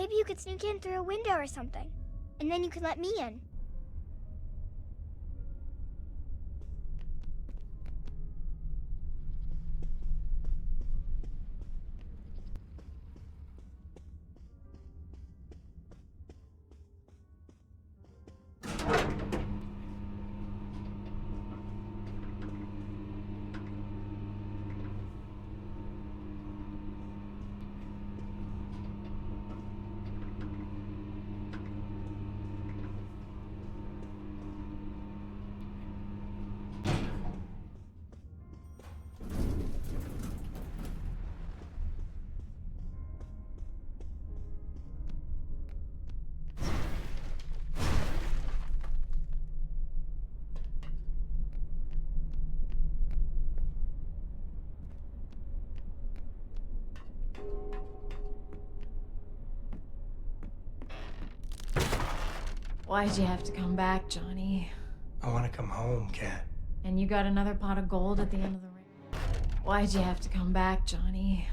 Maybe you could sneak in through a window or something. And then you could let me in. Why'd you have to come back, Johnny? I want to come home, Kat. And you got another pot of gold at the end of the rainbow. Why'd you have to come back, Johnny?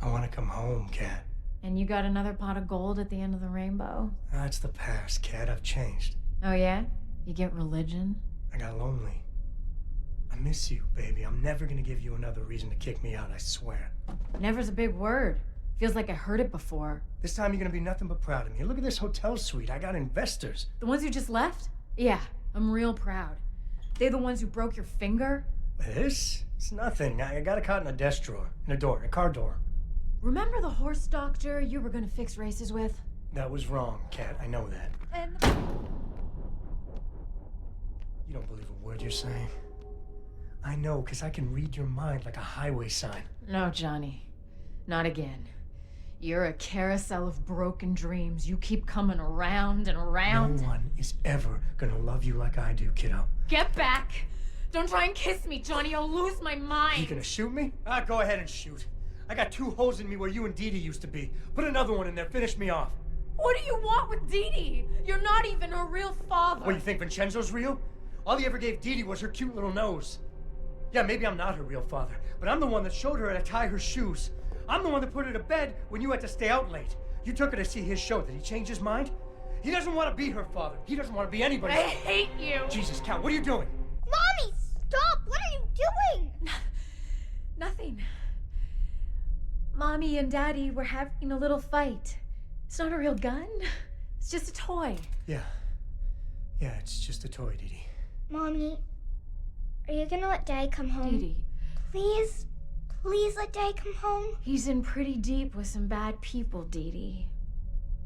I want to come home, Kat. And you got another pot of gold at the end of the rainbow. That's the past, Kat. I've changed. Oh yeah? You get religion? I got lonely. I miss you, baby. I'm never gonna give you another reason to kick me out, I swear. Never's a big word. Feels like I heard it before. This time you're gonna be nothing but proud of me. Look at this hotel suite. I got investors. The ones who just left? Yeah, I'm real proud. They the ones who broke your finger? This? It's nothing. I got a caught in a desk drawer. In a door. A car door. Remember the horse doctor you were gonna fix races with? That was wrong, Kat. I know that. And... You don't believe a word you're saying. I know, because I can read your mind like a highway sign. No, Johnny. Not again. You're a carousel of broken dreams. You keep coming around and around. No one is ever gonna love you like I do, kiddo. Get back! Don't try and kiss me, Johnny. I'll lose my mind. You gonna shoot me? Go ahead and shoot. I got 2 holes in me where you and Dee Dee used to be. Put another one in there. Finish me off. What do you want with Dee Dee? You're not even her real father. What, you think Vincenzo's real? All he ever gave Dee Dee was her cute little nose. Yeah, maybe I'm not her real father, but I'm the one that showed her how to tie her shoes. I'm the one that put her to bed when you had to stay out late. You took her to see his show. Did he change his mind? He doesn't want to be her father. He doesn't want to be anybody's. I hate you. Jesus, Kat, what are you doing? Mommy, stop! What are you doing? Nothing. Mommy and Daddy were having a little fight. It's not a real gun. It's just a toy. Yeah, it's just a toy, Dee Dee. Mommy, are you gonna let Dad come home? Dee Dee. Please? Please let Dad come home? He's in pretty deep with some bad people, Dee Dee.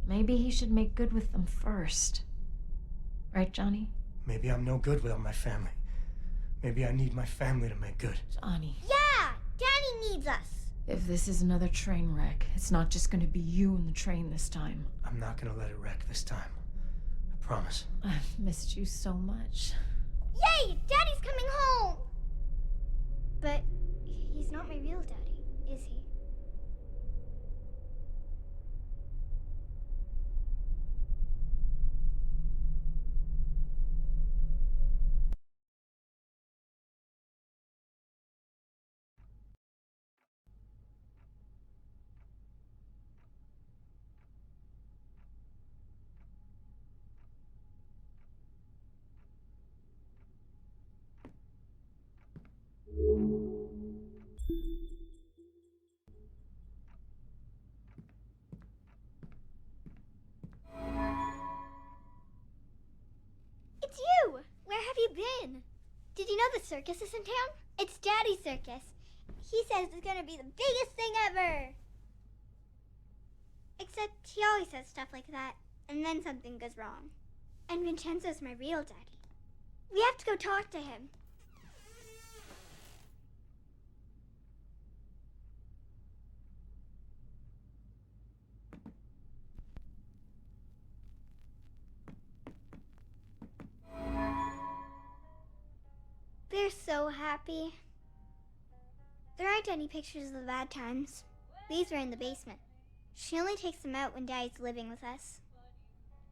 Maybe he should make good with them first. Right, Johnny? Maybe I'm no good without my family. Maybe I need my family to make good. Johnny. Yeah! Daddy needs us! If this is another train wreck, it's not just gonna be you and the train this time. I'm not gonna let it wreck this time. I promise. I've missed you so much. Yay! Daddy's coming home! But he's not my real daddy, is he? It's you! Where have you been? Did you know the circus is in town? It's Daddy's circus. He says it's gonna be the biggest thing ever. Except he always says stuff like that, and then something goes wrong. And Vincenzo's my real daddy. We have to go talk to him. They're so happy. There aren't any pictures of the bad times. These are in the basement. She only takes them out when Daddy's living with us.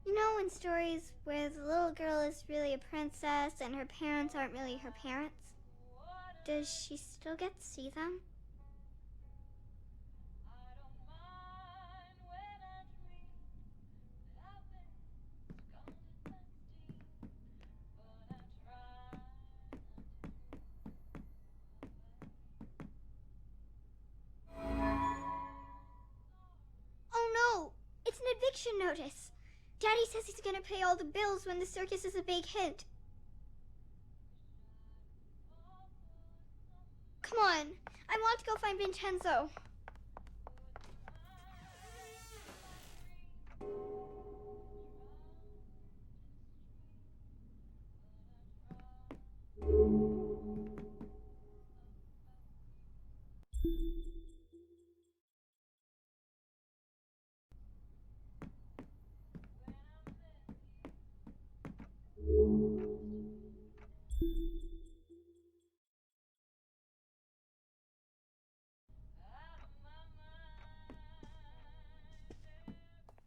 You know, in stories where the little girl is really a princess and her parents aren't really her parents? Does she still get to see them? eviction notice. Daddy says he's gonna pay all the bills when the circus is a big hit. Come on, I want to go find Vincenzo.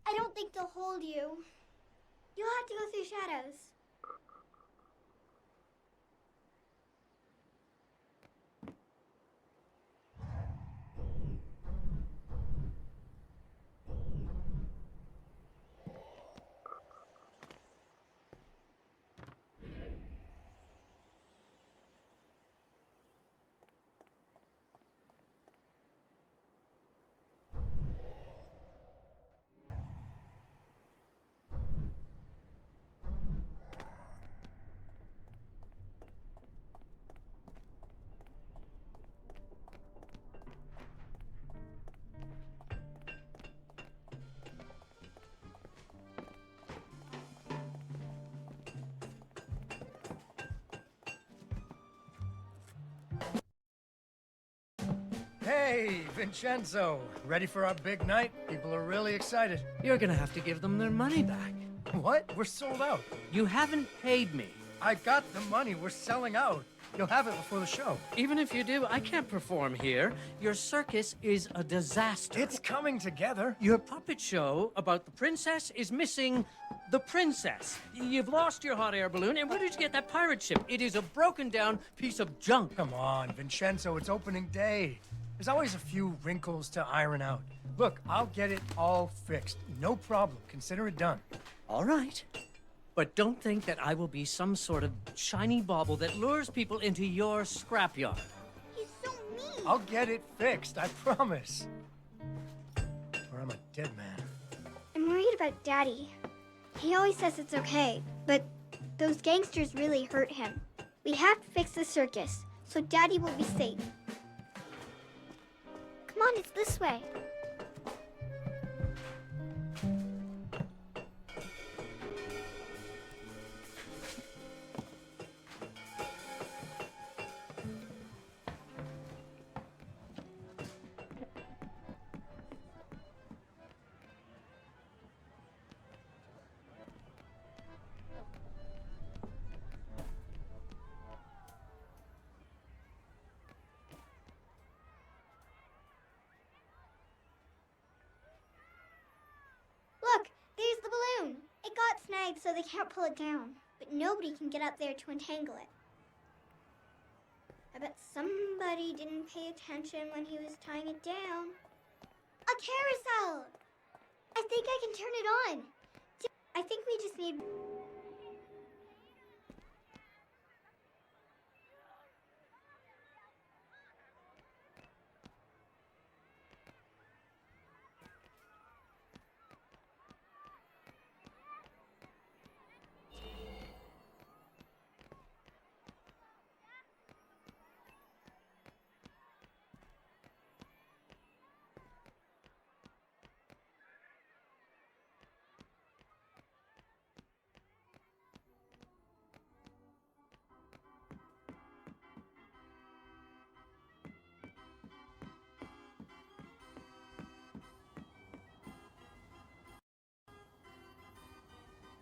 I don't think they'll hold you. You'll have to go through shadows. Hey, Vincenzo. Ready for our big night? People are really excited. You're gonna have to give them their money back. What? We're sold out. You haven't paid me. I got the money. We're selling out. You'll have it before the show. Even if you do, I can't perform here. Your circus is a disaster. It's coming together. Your puppet show about the princess is missing the princess. You've lost your hot air balloon, and where did you get that pirate ship? It is a broken down piece of junk. Come on, Vincenzo. It's opening day. There's always a few wrinkles to iron out. Look, I'll get it all fixed. No problem. Consider it done. All right. But don't think that I will be some sort of shiny bauble that lures people into your scrapyard. He's so mean. I'll get it fixed, I promise. Or I'm a dead man. I'm worried about Daddy. He always says it's okay, but those gangsters really hurt him. We have to fix the circus, so Daddy will be safe. Come on, it's this way. Look, there's the balloon. It got snagged so they can't pull it down, but nobody can get up there to untangle it. I bet somebody didn't pay attention when he was tying it down. A carousel! I think I can turn it on. I think we just need...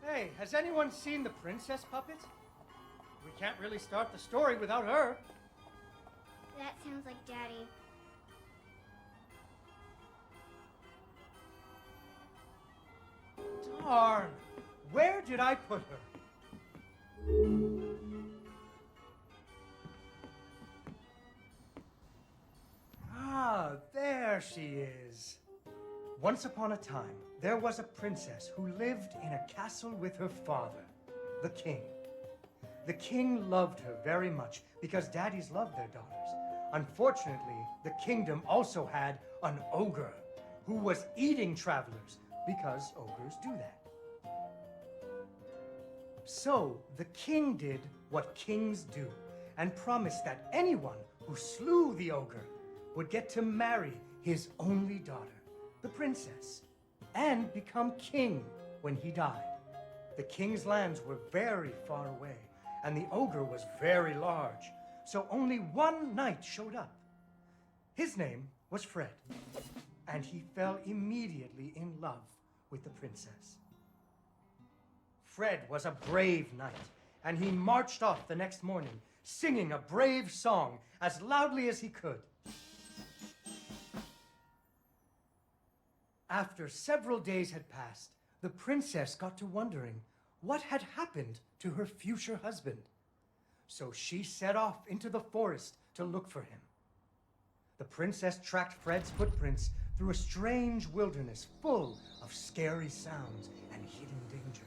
Hey, has anyone seen the princess puppet? We can't really start the story without her. That sounds like Daddy. Darn! Where did I put her? Ah, there she is. Once upon a time, there was a princess who lived in a castle with her father, the king. The king loved her very much because daddies loved their daughters. Unfortunately, the kingdom also had an ogre who was eating travelers, because ogres do that. So the king did what kings do and promised that anyone who slew the ogre would get to marry his only daughter, the princess, and become king when he died. The king's lands were very far away, and the ogre was very large, so only one knight showed up. His name was Fred, and he fell immediately in love with the princess. Fred was a brave knight, and he marched off the next morning, singing a brave song as loudly as he could. After several days had passed, the princess got to wondering what had happened to her future husband. So she set off into the forest to look for him. The princess tracked Fred's footprints through a strange wilderness full of scary sounds and hidden dangers.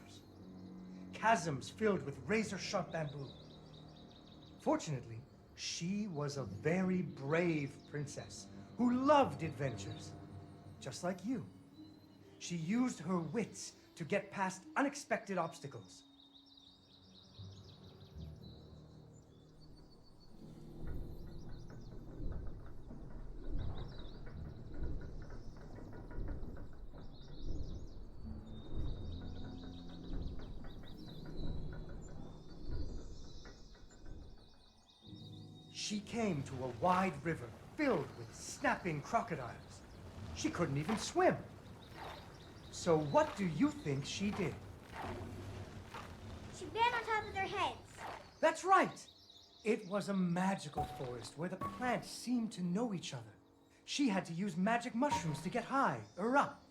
Chasms filled with razor-sharp bamboo. Fortunately, she was a very brave princess who loved adventures, just like you. She used her wits to get past unexpected obstacles. She came to a wide river filled with snapping crocodiles. She couldn't even swim. So what do you think she did? She ran on top of their heads. That's right! It was a magical forest where the plants seemed to know each other. She had to use magic mushrooms to get high or up.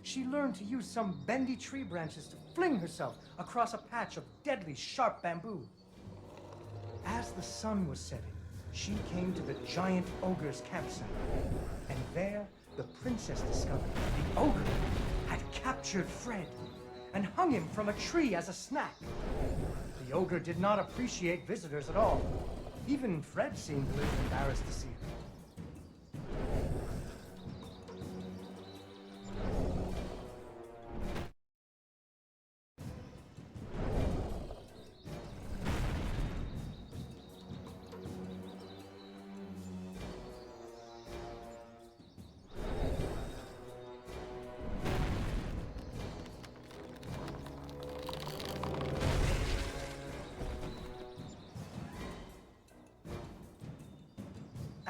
She learned to use some bendy tree branches to fling herself across a patch of deadly sharp bamboo. As the sun was setting, she came to the giant ogre's campsite. And there, the princess discovered the ogre had captured Fred and hung him from a tree as a snack. The ogre did not appreciate visitors at all. Even Fred seemed a little embarrassed to see her.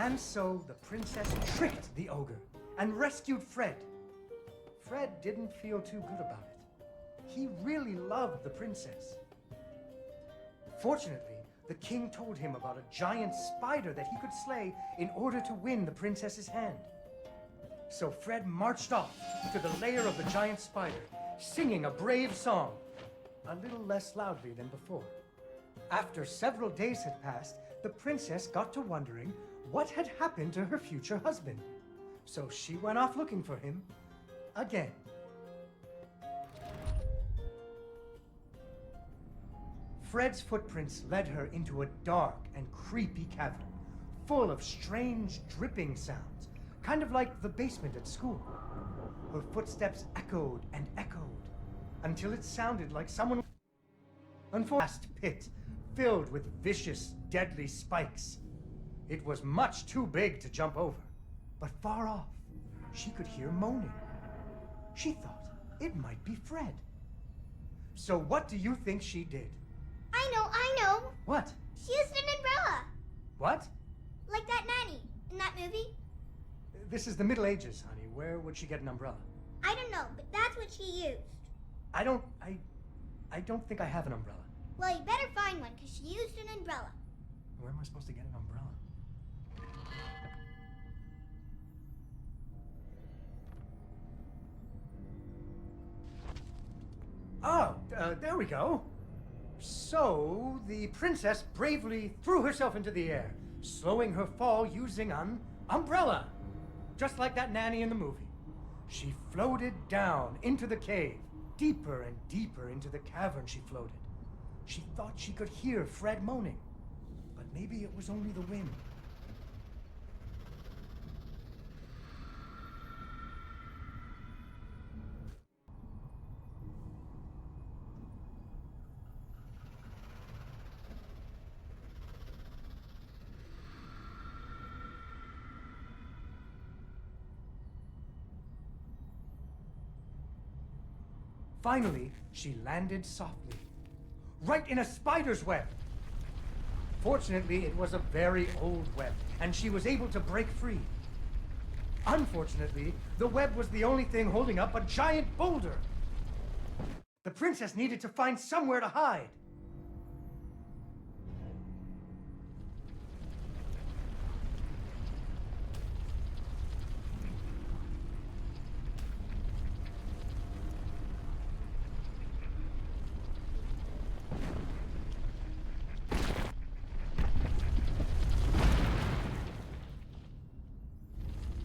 And so the princess tricked the ogre and rescued Fred. Fred didn't feel too good about it. He really loved the princess. Fortunately, the king told him about a giant spider that he could slay in order to win the princess's hand. So Fred marched off to the lair of the giant spider, singing a brave song, a little less loudly than before. After several days had passed, the princess got to wondering what had happened to her future husband. So she went off looking for him again. Fred's footprints led her into a dark and creepy cavern, full of strange dripping sounds, kind of like the basement at school. Her footsteps echoed and echoed until it sounded like someone in a vast pit filled with vicious, deadly spikes. It was much too big to jump over, but far off, she could hear moaning. She thought it might be Fred. So what do you think she did? I know. What? She used an umbrella. What? Like that nanny in that movie. This is the Middle Ages, honey. Where would she get an umbrella? I don't know, but that's what she used. I don't think I have an umbrella. Well, you better find one, because she used an umbrella. Where am I supposed to get an umbrella? Oh, there we go. So, the princess bravely threw herself into the air, slowing her fall using an umbrella. Just like that nanny in the movie. She floated down into the cave. Deeper and deeper into the cavern she floated. She thought she could hear Fred moaning, but maybe it was only the wind. Finally, she landed softly, right in a spider's web. Fortunately, it was a very old web, and she was able to break free. Unfortunately, the web was the only thing holding up a giant boulder. The princess needed to find somewhere to hide.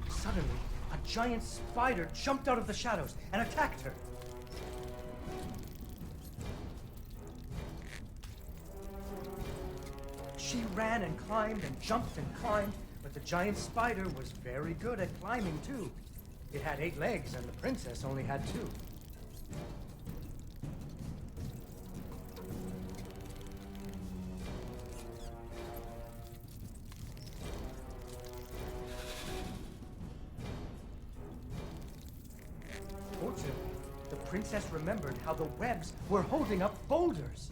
Suddenly, a giant spider jumped out of the shadows and attacked her. She ran and climbed and jumped and climbed, but the giant spider was very good at climbing too. It had 8 legs and the princess only had 2. Fortunately, the princess remembered how the webs were holding up boulders.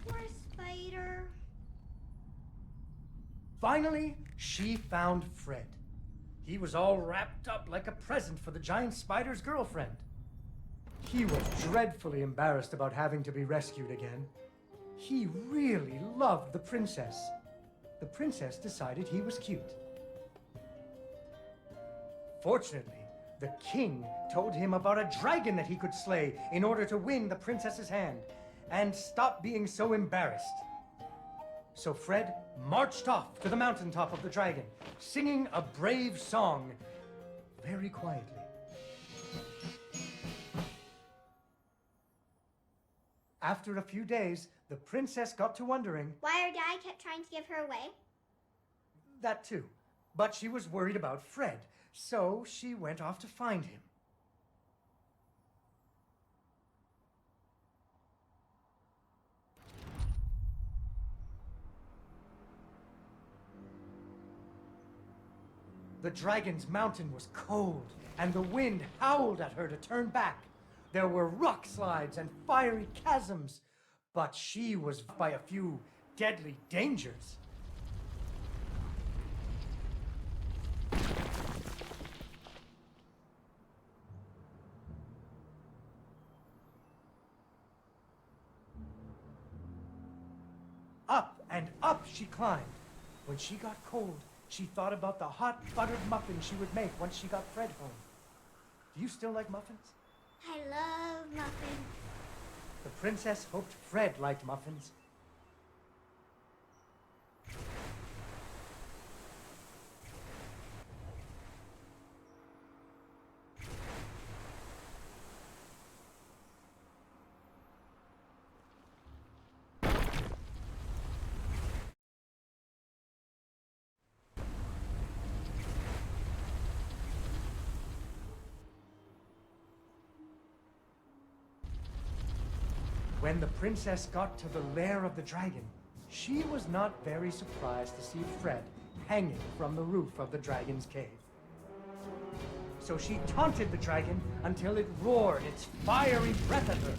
Poor spider. Finally, she found Fred. He was all wrapped up like a present for the giant spider's girlfriend. He was dreadfully embarrassed about having to be rescued again. He really loved the princess. The princess decided he was cute. Fortunately, the king told him about a dragon that he could slay in order to win the princess's hand and stop being so embarrassed. So Fred marched off to the mountaintop of the dragon, singing a brave song very quietly. After a few days, the princess got to wondering... Why her dad kept trying to give her away? That too. But she was worried about Fred, so she went off to find him. The dragon's mountain was cold, and the wind howled at her to turn back. There were rock slides and fiery chasms, but she was by a few deadly dangers. Up and up she climbed. When she got cold, she thought about the hot buttered muffins she would make once she got Fred home. Do you still like muffins? I love muffins. The princess hoped Fred liked muffins. When the princess got to the lair of the dragon, she was not very surprised to see Fred hanging from the roof of the dragon's cave. So she taunted the dragon until it roared its fiery breath at her.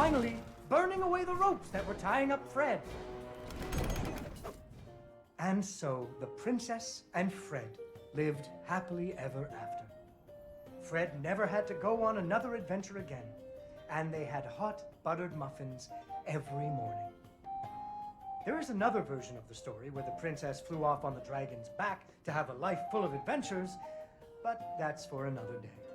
finally burning away the ropes that were tying up Fred. And so the princess and Fred lived happily ever after. Fred never had to go on another adventure again, and they had hot buttered muffins every morning. There is another version of the story where the princess flew off on the dragon's back to have a life full of adventures, but that's for another day.